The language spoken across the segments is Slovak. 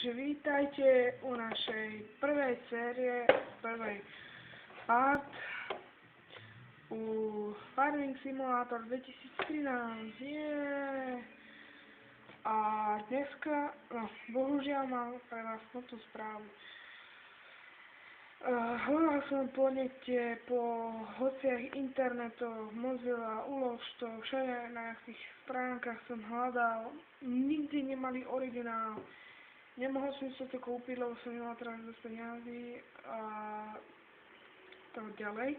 Takže vítajte u našej prvej série, prvej part u Farming Simulator 2013. A dneska, bohužiaľ mám pre vás smutnú správu. Hľadal som po nete, po hociach internetoch, Mozilla, Uložto, všade na tých stránkach som hľadal, nikdy nemali originál. Nemohol som sa to kúpiť, lebo som nemal teraz dosť peniazy a tak ďalej.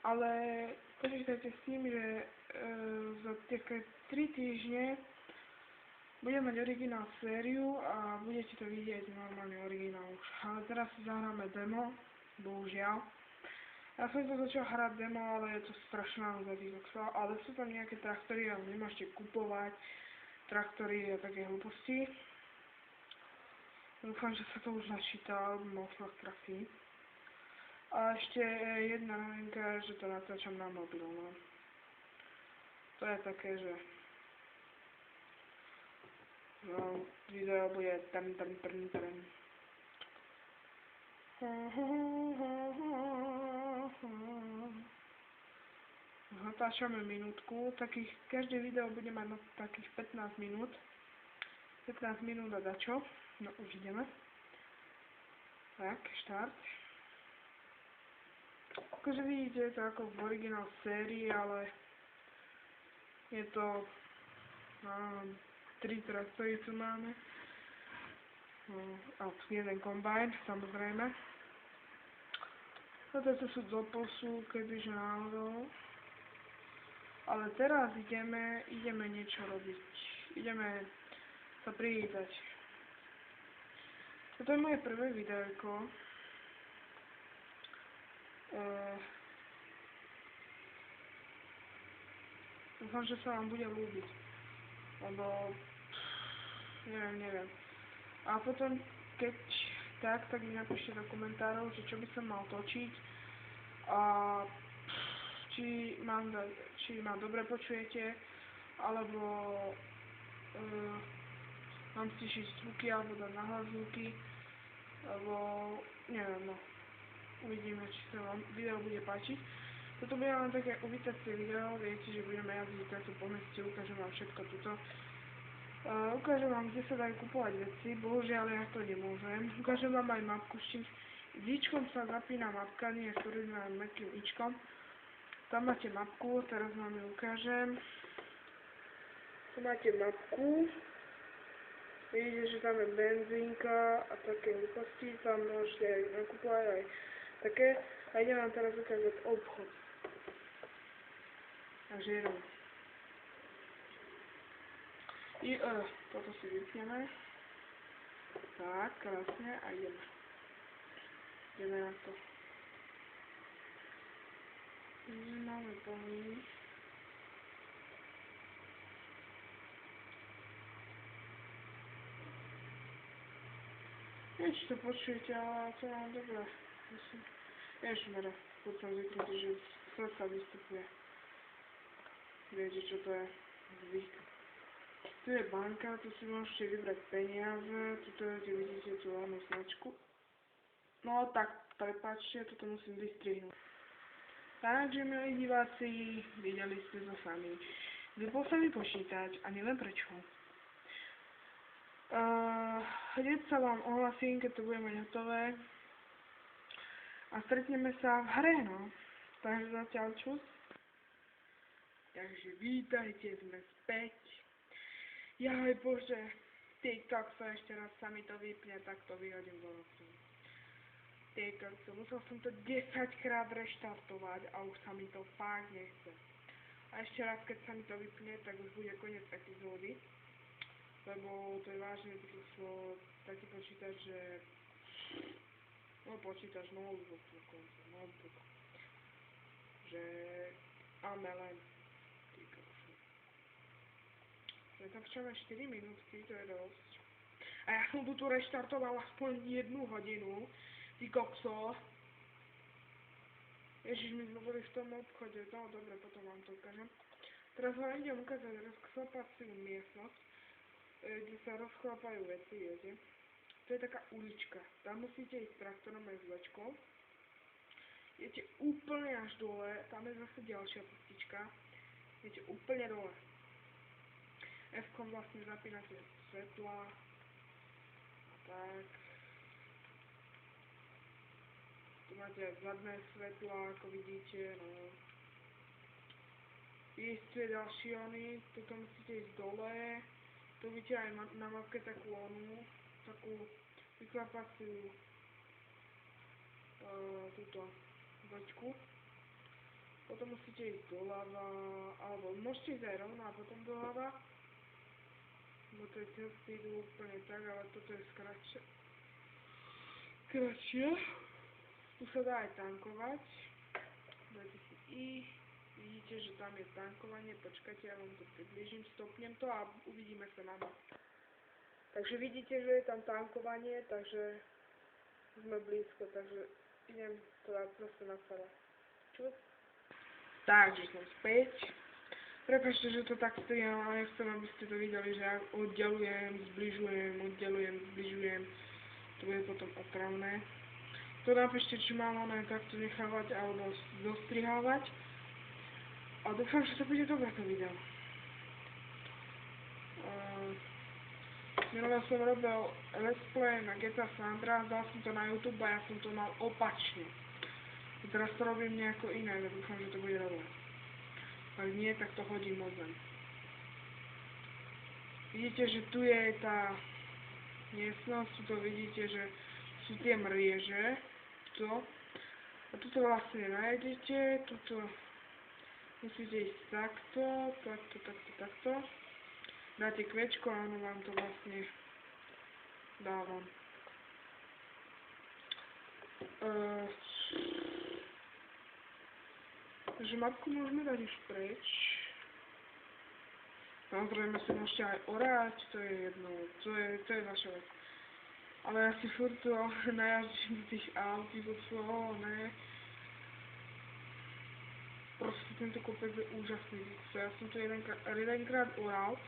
Ale počítajte s tým, že za také 3 týždne budem mať originál sériu a budete to vidieť normálne originál už. Ale teraz si zahráme demo, bohužiaľ. Ja som to začal hrať demo, ale je to strašná za tých oxov, ale sú tam nejaké traktory, ale nemôžete kupovať traktory a také hlúposti. Dúfam, že sa to už načíta, alebo sa trafí. A ešte jedna novinka, že to natáčam na mobil, no. To je také, že video bude tam. Natáčame minútku, každé video bude mať takých 15 minút. 15 minút a dačo. No už ideme. Tak, štart. Akože vidíte, je to ako v originál sérii, ale je to 3 traktory tu máme. A jeden kombajn, samozrejme. Toto sú doposú, kebyže náhodou. Ale teraz ideme niečo robiť. Ideme sa privítať. Toto je moje prvé videjko. Dúfam, že sa vám bude ľúbiť. Lebo neviem. A potom, keď tak mi napíšte do komentárov, že čo by som mal točiť a či ma dobre počujete, alebo mám stišiť zvuky, alebo dať nahlas zvuky, alebo neviem, no. Uvidíme, či sa vám video bude páčiť. Toto bude len také uvítacie video, viete, že budeme jazdiť takto po meste, ukážem vám všetko tuto. Ukážem vám, kde sa dajú kupovať veci, bohužiaľ ja to nemôžem. Ukážem vám aj mapku, s čím s ičkom sa zapína mapka, nie s ktorým mäkkým ičkom. Tam máte mapku, teraz vám ju ukážem. Tu máte mapku. Vidíte, že tam je benzínka a také hlúposti, tam môžete aj nakupovať aj také. A idem vám teraz ukázať obchod. Takže jedem. Toto si vypneme. Tak, krásne a ideme. Ideme na to. Máme plný. Neviem, či to počujete, ale to mám dobré. Ježišmere, poď som zvyknutý, že srdca vystupuje. Viete, čo to je? Zvyk. Tu je banka, tu si môžete vybrať peniaze, tuto vidíte tú hlavnú značku. No tak, prepáčte, toto musím vystrihnúť. Takže, milí diváci, videli ste to sami. Vypol sa mi počítať a neviem prečo. Hneď sa vám ohlasím, keď to bude mať hotové. A stretneme sa v hre, no. Takže zatiaľ čus. Takže vítajte, sme späť. Jaj bože, TikTok sa ešte raz sa mi to vypne, tak to vyhodím do noci. TikTok, musel som to 10-krát reštartovať a už sa mi to fakt nechce. A ešte raz, keď sa mi to vypne, tak už bude koniec epizódy. Lebo to je vážne taký počítač, že počítač, notebook dokonca, notebook. Že len natáčame 4 minútky, to je dosť. A ja som tu reštartoval aspoň 1 hodinu, ty kokso. Ježiš, my sme boli v tom obchode, no dobre, potom vám to ukážem. Teraz vám idem ukázať rozklopaciu miestnosť. kde sa rozchlapajú veci, viete. To je taká ulička. Tam musíte ísť traktorom aj s vlečkou. Idete úplne až dole, tam je zase ďalšia cestička. Idete úplne dole. F-kom vlastne zapínate svetla. A tak. Tu máte aj zadné svetla, ako vidíte, no. Tu je ďalší ony, toto musíte ísť dole. Tu vidíte aj na mapke takú vyklapaciu túto vlčku. Potom musíte ísť doľava, alebo môžete ísť aj rovno a potom doľava. Bo to je cesty idú úplne tak, ale toto je kratšie. Tu sa dá aj tankovať. Dajte si I. Vidíte, že tam je tankovanie. Počkajte, ja vám to približím, stopnem to a uvidíme sa na mapke. Takže vidíte, že je tam tankovanie, takže sme blízko, takže idem to dať zase na seba. Čus. Takže som späť. Prepáčte, že to tak stojí, ale nechcem, aby ste to videli, že ja oddelujem, zbližujem. To bude potom otravné. To napíšte, či mám ono takto nechávať alebo zostrihávať. A dúfam, že to bude dobré to video. Minulé som robil let's play na GTA San Andreas, dal som to na YouTube a ja som to mal opačne. A teraz to robím nejako iné, ja dúfam, že to bude dobré. Ak nie, tak to hodím od zem. Vidíte, že tu je tá miestnosť, tu vidíte, že sú tie mrieže, a tuto vlastne nájdete, tuto musíte ísť takto. Dáte kvečko a ono vám to vlastne dávam. Takže mapku môžeme dať už preč. Samozrejme si môžete aj orať, to je jedno, to je vaša vec. Ale ja si furt to najazdím do tých aut, ne. Proste tento kopec je úžasný, ja som to jedenkrát oral.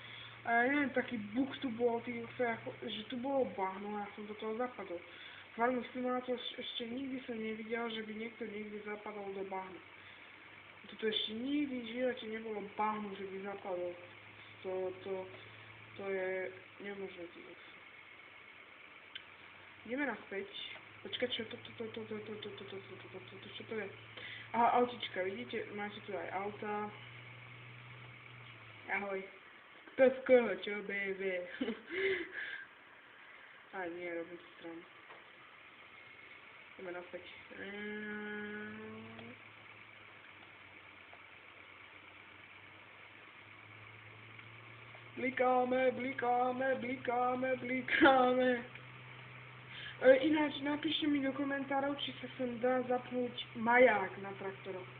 A ja neviem, taký bug tu bol, že tu bolo bahno a ja som do toho zapadol. Farming Simulator ešte nikdy som nevidel, že by niekto niekde zapadol do bahna. Toto ešte nikdy v živote nebolo bahnu, že by zapadol. To je nemožné. Ideme naspäť. Počkať, čo to je? Aha, autička, vidíte, máte tu aj auta. Ahoj. Kto z koho, čo, BB? A nie, robím si stranu. Ideme naspäť. Blikáme. Ináč napíšte mi do komentárov, či sa sem dá zapnúť maják na traktoroch.